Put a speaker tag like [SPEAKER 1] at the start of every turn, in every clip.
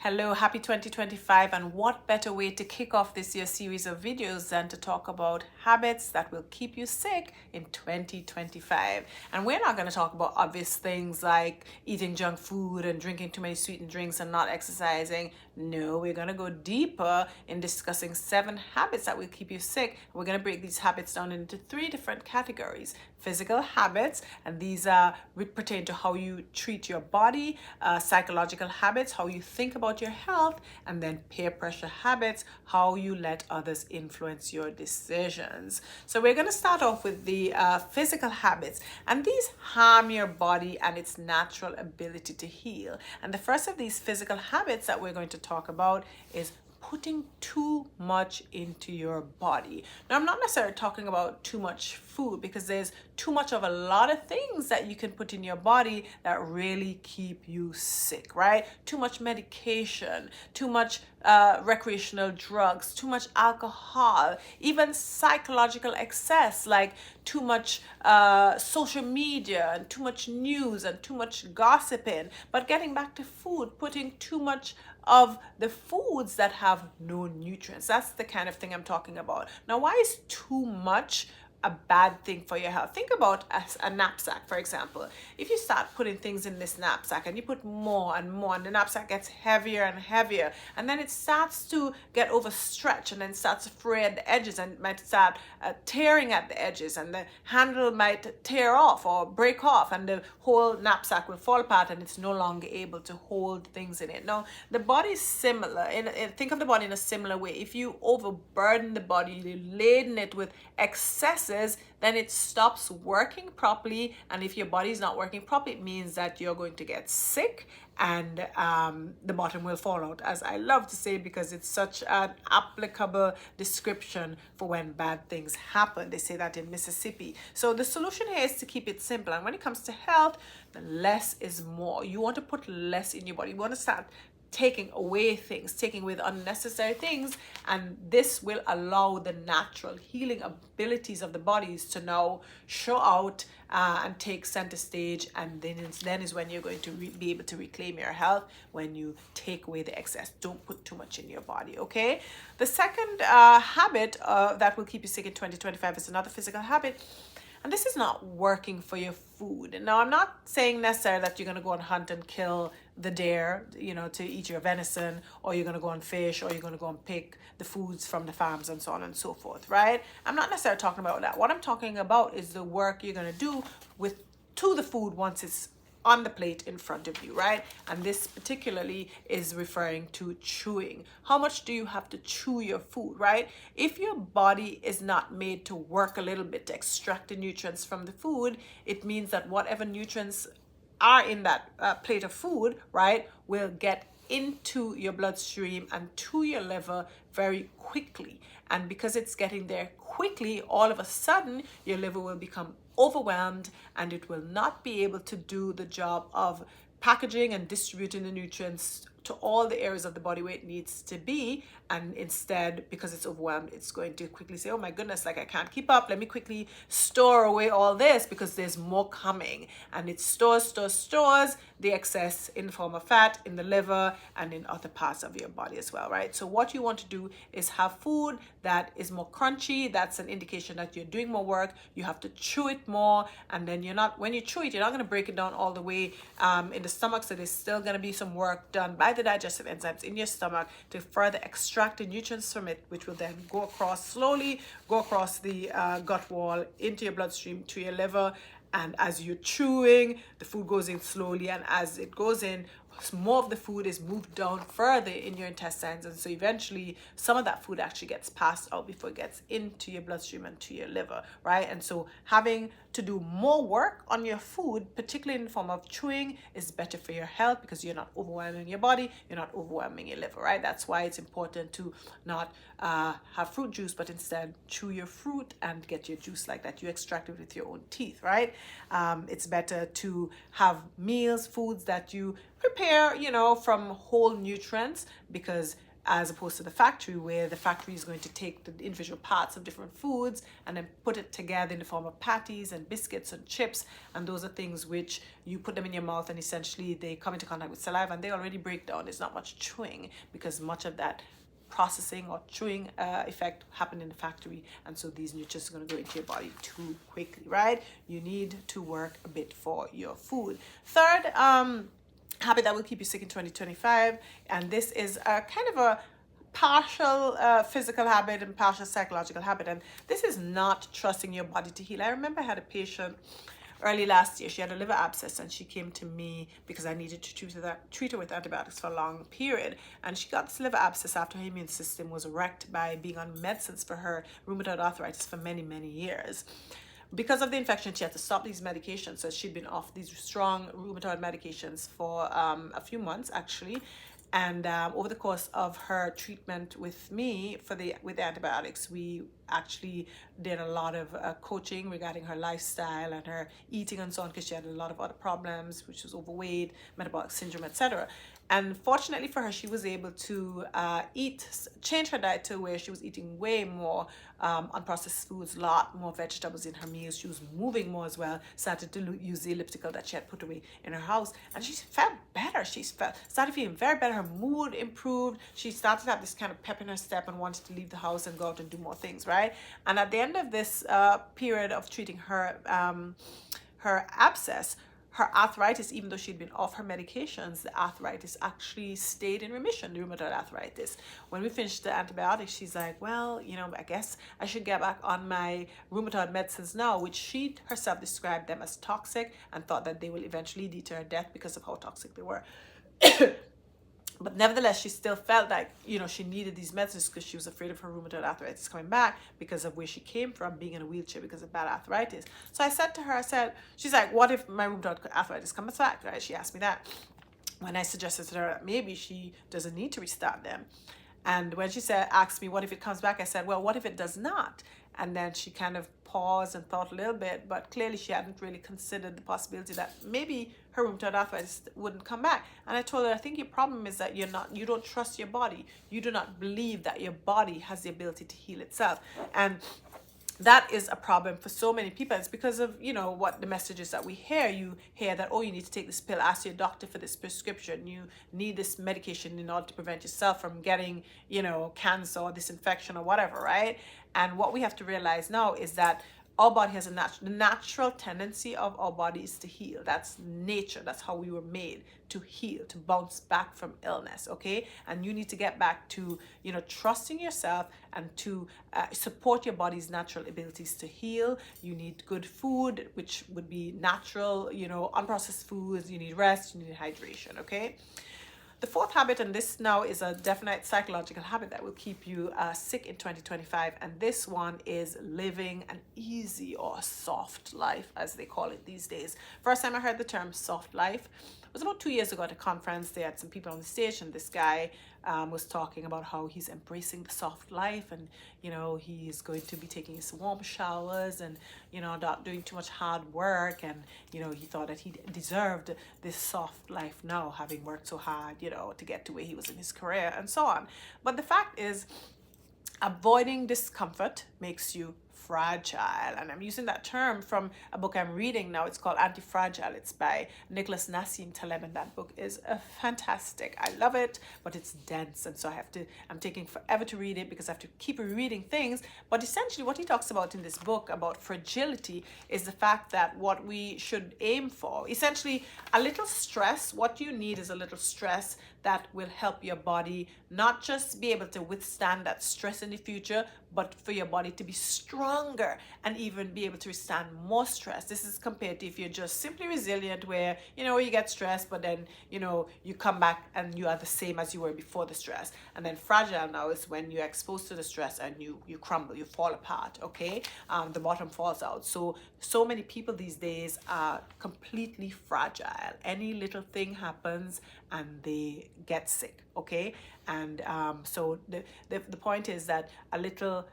[SPEAKER 1] Hello, happy 2025, and what better way to kick off this year's series of videos than to talk about habits that will keep you sick in 2025. And we're not going to talk about obvious things like eating junk food and drinking too many sweetened drinks and not exercising. No, we're going to go deeper in discussing 7 habits that will keep you sick. We're going to break these habits down into 3 different categories. Physical habits, and these pertain to how you treat your body, psychological habits, how you think about your health, and then peer pressure habits, how you let others influence your decisions. So we're going to start off with the physical habits, and these harm your body and its natural ability to heal. And the first of these physical habits that we're going to talk about is putting too much into your body. Now, I'm not necessarily talking about too much food, because there's too much of a lot of things that you can put in your body that really keep you sick, right? Too much medication, too much recreational drugs, too much alcohol, even psychological excess, like too much social media and too much news and too much gossiping. But getting back to food, putting too much of the foods that have no nutrients. That's the kind of thing I'm talking about. Now, why is too much a bad thing for your health? Think about a knapsack, for example. If you start putting things in this knapsack and you put more and more, and the knapsack gets heavier and heavier, and then it starts to get overstretched, and then starts to fray at the edges, and it might start tearing at the edges, and the handle might tear off or break off, and the whole knapsack will fall apart, and it's no longer able to hold things in it. Now, the body is similar. Think of the body in a similar way. If you overburden the body, you laden it with excesses, then it stops working properly. And if your body is not working properly, it means that you're going to get sick, and the bottom will fall out, as I love to say, because it's such an applicable description for when bad things happen. They say that in Mississippi. So the solution here is to keep it simple. And when it comes to health, the less is more. You want to put less in your body. You want to start taking away things, taking away unnecessary things, and this will allow the natural healing abilities of the bodies to now show out and take center stage. And then is when you're going to be able to reclaim your health, when you take away the excess. Don't put too much in your body, okay? The second habit that will keep you sick in 2025 is another physical habit. And this is not working for your food. Now, I'm not saying necessarily that you're going to go and hunt and kill the deer, to eat your venison, or you're going to go and fish, or you're going to go and pick the foods from the farms and so on and so forth, right? I'm not necessarily talking about that. What I'm talking about is the work you're going to do to the food once it's on the plate in front of you, right? And this particularly is referring to chewing. How much do you have to chew your food, right? If your body is not made to work a little bit to extract the nutrients from the food, it means that whatever nutrients are in that plate of food, right, will get into your bloodstream and to your liver very quickly. And because it's getting there quickly, all of a sudden your liver will become overwhelmed, and it will not be able to do the job of packaging and distributing the nutrients to all the areas of the body where it needs to be. And instead, because it's overwhelmed, it's going to quickly say, oh my goodness, like I can't keep up, let me quickly store away all this because there's more coming. And it stores the excess in the form of fat in the liver and in other parts of your body as well, right? So what you want to do is have food that is more crunchy. That's an indication that you're doing more work. You have to chew it more, and then when you chew it, you're not going to break it down all the way in the stomach. So there's still going to be some work done by the digestive enzymes in your stomach to further extract the nutrients from it, which will then go across the gut wall into your bloodstream to your liver. And as you're chewing, the food goes in slowly, and as it goes in, more of the food is moved down further in your intestines, and so eventually some of that food actually gets passed out before it gets into your bloodstream and to your liver, right? And so having to do more work on your food, particularly in the form of chewing, is better for your health, because you're not overwhelming your body, you're not overwhelming your liver, right? That's why it's important to not have fruit juice, but instead chew your fruit and get your juice like that. You extract it with your own teeth, right? It's better to have foods that you prepare, from whole nutrients, because as opposed to the factory, where the factory is going to take the individual parts of different foods and then put it together in the form of patties and biscuits and chips. And those are things which you put them in your mouth and essentially they come into contact with saliva and they already break down. There's not much chewing because much of that processing or chewing effect happened in the factory, and so these nutrients are going to go into your body too quickly, right? You need to work a bit for your food. Third habit that will keep you sick in 2025, and this is a kind of a partial physical habit and partial psychological habit, and this is not trusting your body to heal. I remember I had a patient early last year. She had a liver abscess and she came to me because I needed to treat her with antibiotics for a long period, and she got this liver abscess after her immune system was wrecked by being on medicines for her rheumatoid arthritis for many years. Because of the infection, she had to stop these medications, so she'd been off these strong rheumatoid medications for a few months actually. And over the course of her treatment with me with antibiotics, we actually did a lot of coaching regarding her lifestyle and her eating and so on, because she had a lot of other problems, which was overweight, metabolic syndrome, etc. And fortunately for her, she was able to change her diet to where she was eating way more unprocessed foods, a lot more vegetables in her meals. She was moving more as well, started to use the elliptical that she had put away in her house, and she felt better. She started feeling very better. Her mood improved. She started to have this kind of pep in her step and wanted to leave the house and go out and do more things, right? And at the end of this period of treating her abscess, her arthritis, even though she'd been off her medications, the arthritis actually stayed in remission, the rheumatoid arthritis. When we finished the antibiotics, she's like, well, I guess I should get back on my rheumatoid medicines now, which she herself described them as toxic and thought that they will eventually lead to her death because of how toxic they were. But nevertheless, she still felt like, she needed these medicines because she was afraid of her rheumatoid arthritis coming back because of where she came from, being in a wheelchair because of bad arthritis. So I said to her, she's like, what if my rheumatoid arthritis comes back, right? She asked me that. When I suggested to her that maybe she doesn't need to restart them. And when she asked me, what if it comes back? I said, well, what if it does not? And then she kind of paused and thought a little bit, but clearly she hadn't really considered the possibility that maybe her rheumatoid arthritis wouldn't come back. And I told her, I think your problem is that you don't trust your body. You do not believe that your body has the ability to heal itself. And that is a problem for so many people. It's because of, what the messages that we hear. You hear that, oh, you need to take this pill, ask your doctor for this prescription. You need this medication in order to prevent yourself from getting, cancer or this infection or whatever, right? And what we have to realize now is that our body has the natural tendency of our body is to heal. That's nature. That's how we were made, to heal, to bounce back from illness, okay? And you need to get back to, trusting yourself and to support your body's natural abilities to heal. You need good food, which would be natural, unprocessed foods. You need rest, you need hydration, okay? The fourth habit, and this now is a definite psychological habit that will keep you sick in 2025, and this one is living an easy or soft life, as they call it these days. First time I heard the term soft life was about 2 years ago at a conference. They had some people on the stage, and this guy was talking about how he's embracing the soft life, and he's going to be taking his warm showers and not doing too much hard work, and he thought that he deserved this soft life now, having worked so hard to get to where he was in his career and so on. But the fact is, avoiding discomfort makes you fragile, and I'm using that term from a book I'm reading now. It's called Anti-Fragile. It's by Nicholas Nassim Taleb, and that book is fantastic. I love it, but it's dense, and so I'm taking forever to read it because I have to keep reading things. But essentially what he talks about in this book about fragility is the fact that what we should aim for, essentially a little stress, what you need is a little stress that will help your body not just be able to withstand that stress in the future, but for your body to be stronger and even be able to withstand more stress. This is compared to if you're just simply resilient, where you get stressed, but then you come back and you are the same as you were before the stress. And then fragile now is when you're exposed to the stress and you crumble, you fall apart, okay? The bottom falls out. So many people these days are completely fragile. Any little thing happens and they get sick, okay? And so the point is that a little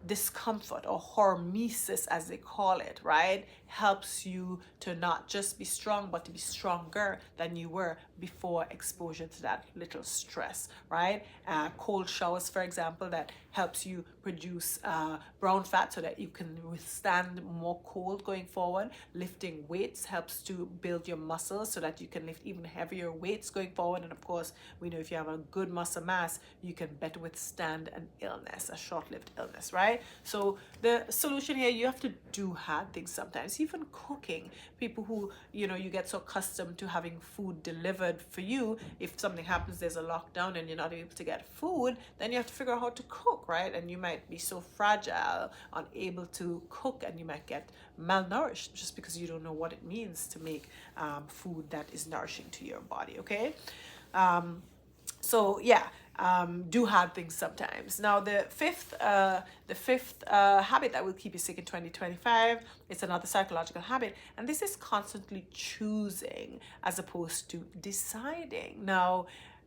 [SPEAKER 1] discomfort, or hormesis as they call it, right, helps you to not just be strong, but to be stronger than you were before exposure to that little stress, right? Cold showers, for example, that helps you produce brown fat so that you can withstand more cold going forward. Lifting weights helps to build your muscles so that you can lift even heavier weights going forward. And of course, we know if you have a good muscle mass, you can better withstand an illness, a short-lived illness, right? So the solution here, you have to do hard things sometimes, even cooking. People who, you know, you get so accustomed to having food delivered for you. If something happens, there's a lockdown and you're not able to get food, then you have to figure out how to cook, right? And you might be so fragile, unable to cook, and you might get malnourished just because you don't know what it means to make food that is nourishing to your body, okay? So yeah, do hard things sometimes. Now the fifth habit that will keep you sick in 2025, it's another psychological habit, and this is constantly choosing as opposed to deciding. Now,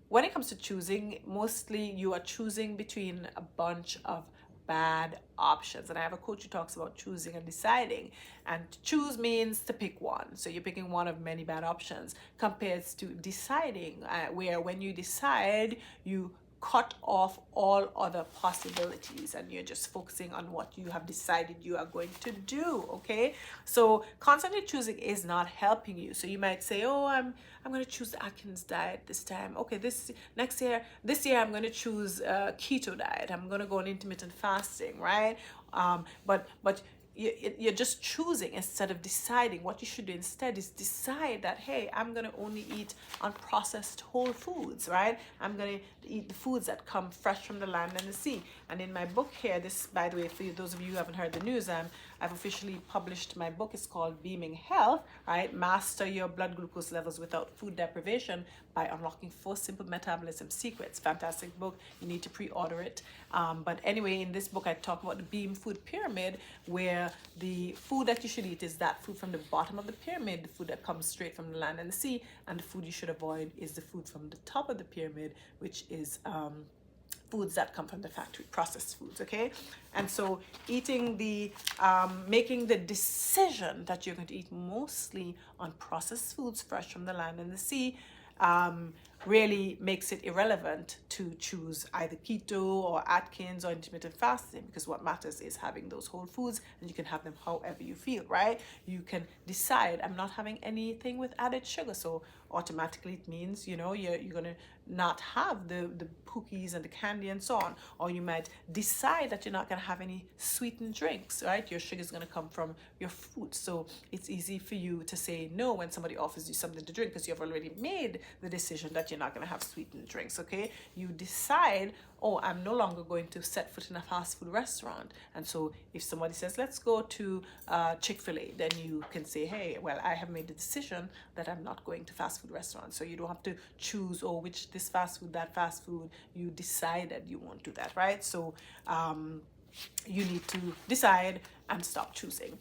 [SPEAKER 1] when it comes to choosing, mostly you are choosing between a bunch of bad options. And I have a coach who talks about choosing and deciding. And to choose means to pick one. So you're picking one of many bad options, compared to deciding, where when you decide, you cut off all other possibilities and you're just focusing on what you have decided you are going to do, okay? So constantly choosing is not helping you. So you might say, oh, I'm going to choose the Atkins diet this time. Okay, this year I'm going to choose keto diet. I'm going to go on intermittent fasting, right? But you're just choosing instead of deciding. What you should do instead is decide that, hey, I'm going to only eat unprocessed whole foods, right? I'm going to eat the foods that come fresh from the land and the sea. And in my book here, this, by the way, for those of you who haven't heard the news, I've officially published my book. It's called Beaming Health, right? Master your blood glucose levels without food deprivation by unlocking 4 simple metabolism secrets. Fantastic book. You need to pre-order it. But anyway, in this book, I talk about the Beam food pyramid, where the food that you should eat is that food from the bottom of the pyramid, the food that comes straight from the land and the sea, and the food you should avoid is the food from the top of the pyramid, which is foods that come from the factory, processed foods, okay? And so eating making the decision that you're going to eat mostly on processed foods fresh from the land and the sea really makes it irrelevant to choose either keto or Atkins or intermittent fasting, because what matters is having those whole foods, and you can have them however you feel, right? You can decide, I'm not having anything with added sugar, so automatically it means, you know, you're gonna not have the cookies and the candy and so on. Or you might decide that you're not gonna have any sweetened drinks, right? Your sugar is gonna come from your fruit, so it's easy for you to say no when somebody offers you something to drink, because you've already made the decision that you're not going to have sweetened drinks, okay? You decide, oh, I'm no longer going to set foot in a fast food restaurant. And so if somebody says, let's go to Chick-fil-A, then you can say, hey, well, I have made the decision that I'm not going to fast food restaurants. So you don't have to choose, oh, which this fast food, that fast food. You decided you won't do that, right? So you need to decide and stop choosing.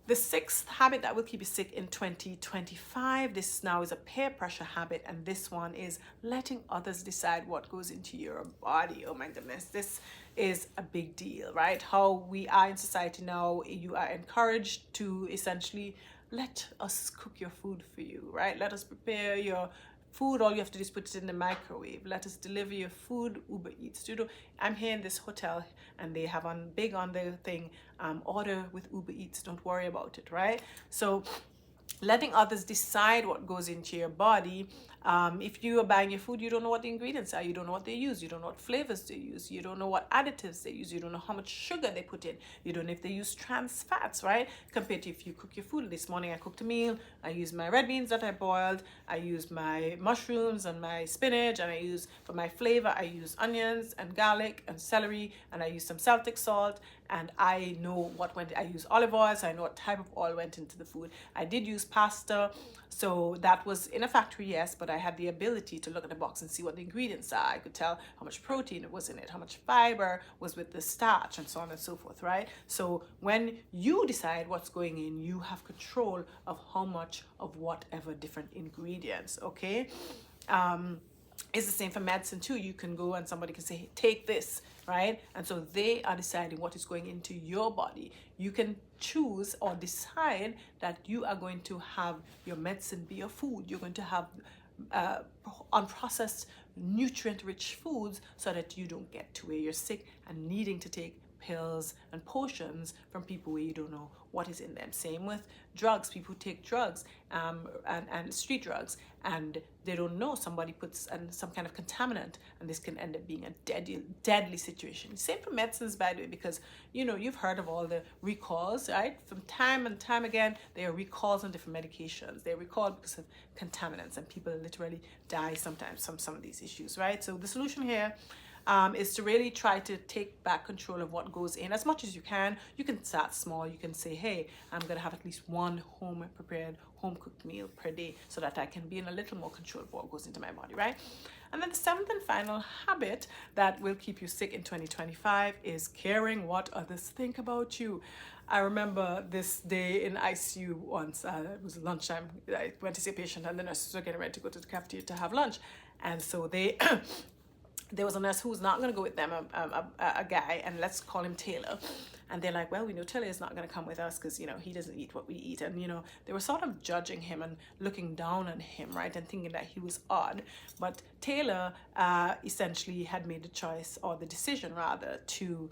[SPEAKER 1] The 6th habit that will keep you sick in 2025, this now is a peer pressure habit, and this one is letting others decide what goes into your body. Oh my goodness, this is a big deal, right? How we are in society now, you are encouraged to essentially let us cook your food for you, right? Let us prepare your food. All you have to do is put it in the microwave. Let us deliver your food. Uber Eats. I'm here in this hotel and they have big on their thing, order with Uber Eats. Don't worry about it, right? So letting others decide what goes into your body. If you are buying your food, you don't know what the ingredients are. You don't know what they use. You don't know what flavors they use. You don't know what additives they use. You don't know how much sugar they put in. You don't know if they use trans fats, right? Compared to if you cook your food. This morning I cooked a meal. I used my red beans that I boiled. I used my mushrooms and my spinach. And I use, for my flavor, I use onions and garlic and celery. And I use some Celtic salt. And I know what went, I use olive oil, so I know what type of oil went into the food. I did use pasta, so that was in a factory, yes, but I had the ability to look at the box and see what the ingredients are. I could tell how much protein was in it, how much fiber was with the starch, and so on and so forth, right? So when you decide what's going in, you have control of how much of whatever different ingredients, okay? It's the same for medicine too. You can go and somebody can say, hey, take this, right? And so they are deciding what is going into your body. You can choose or decide that you are going to have your medicine be your food. You're going to have unprocessed, nutrient-rich foods so that you don't get to where you're sick and needing to take pills and potions from people where you don't know what is in them. Same with drugs. People take drugs and street drugs, and they don't know. Somebody puts some kind of contaminant, and this can end up being a deadly situation. Same for medicines, by the way, because you've heard of all the recalls, right? From time and time again, there are recalls on different medications. They're recalled because of contaminants, and people literally die sometimes from some of these issues, right? So the solution here is to really try to take back control of what goes in as much as you can. You can start small. You can say, hey, I'm going to have at least one home-prepared, home-cooked meal per day so that I can be in a little more control of what goes into my body, right? And then the seventh and final habit that will keep you sick in 2025 is caring what others think about you. I remember this day in ICU once. It was lunchtime. I went to see a patient, and the nurses were getting ready to go to the cafeteria to have lunch. And so they... there was a nurse who was not going to go with them, a guy, and let's call him Taylor. And they're like, well, we know Taylor is not going to come with us because, he doesn't eat what we eat. And, they were sort of judging him and looking down on him, right, and thinking that he was odd. But Taylor essentially had made the choice, or the decision rather, to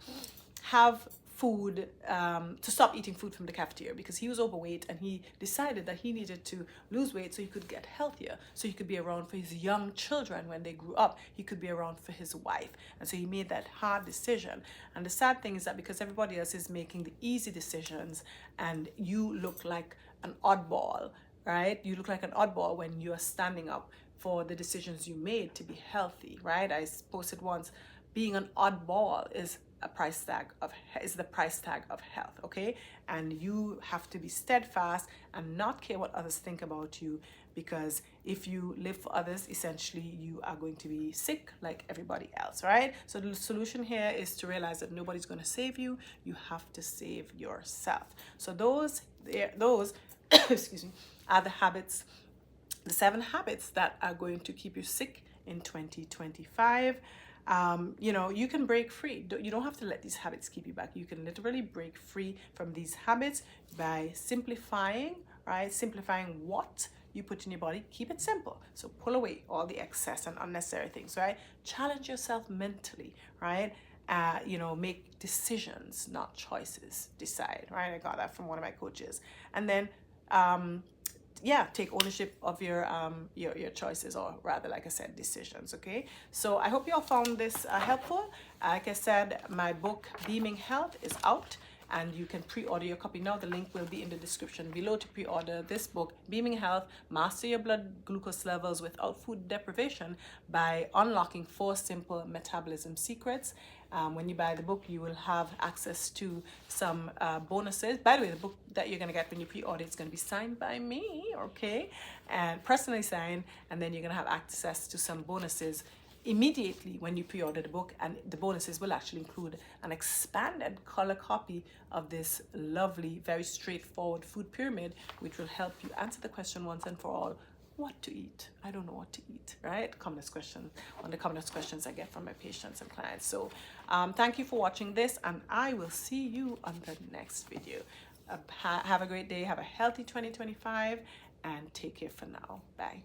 [SPEAKER 1] have food, to stop eating food from the cafeteria because he was overweight, and he decided that he needed to lose weight so he could get healthier, so he could be around for his young children when they grew up. He could be around for his wife. And so he made that hard decision. And the sad thing is that because everybody else is making the easy decisions, and you look like an oddball, right? You look like an oddball when you are standing up for the decisions you made to be healthy, right? I posted once, being an oddball is the price tag of health, okay? And you have to be steadfast and not care what others think about you, because if you live for others, essentially you are going to be sick like everybody else, right? So the solution here is to realize that nobody's going to save you. You have to save yourself. So those excuse me, are the habits, the 7 habits that are going to keep you sick in 2025. You can break free. You don't have to let these habits keep you back. You can literally break free from these habits by simplifying, right? Simplifying what you put in your body. Keep it simple. So pull away all the excess and unnecessary things, right? Challenge yourself mentally, right? Make decisions, not choices. Decide, right? I got that from one of my coaches. And then, take ownership of your choices, or rather, like I said, decisions. Okay, so I hope you all found this helpful. Like I said, my book Beaming Health is out, and you can pre-order your copy now. The link will be in the description below to pre-order this book, Beaming Health: Master Your Blood Glucose Levels Without Food Deprivation by Unlocking 4 Simple Metabolism Secrets. When you buy the book, you will have access to some bonuses. By the way, the book that you're going to get when you pre-order is going to be signed by me, okay, and personally signed, and then you're going to have access to some bonuses immediately when you pre-order the book, and the bonuses will actually include an expanded color copy of this lovely, very straightforward food pyramid, which will help you answer the question once and for all: what to eat? I don't know what to eat, right? Commonest question, one of the commonest questions I get from my patients and clients. So thank you for watching this, and I will see you on the next video. Have a great day, have a healthy 2025, and take care for now. Bye.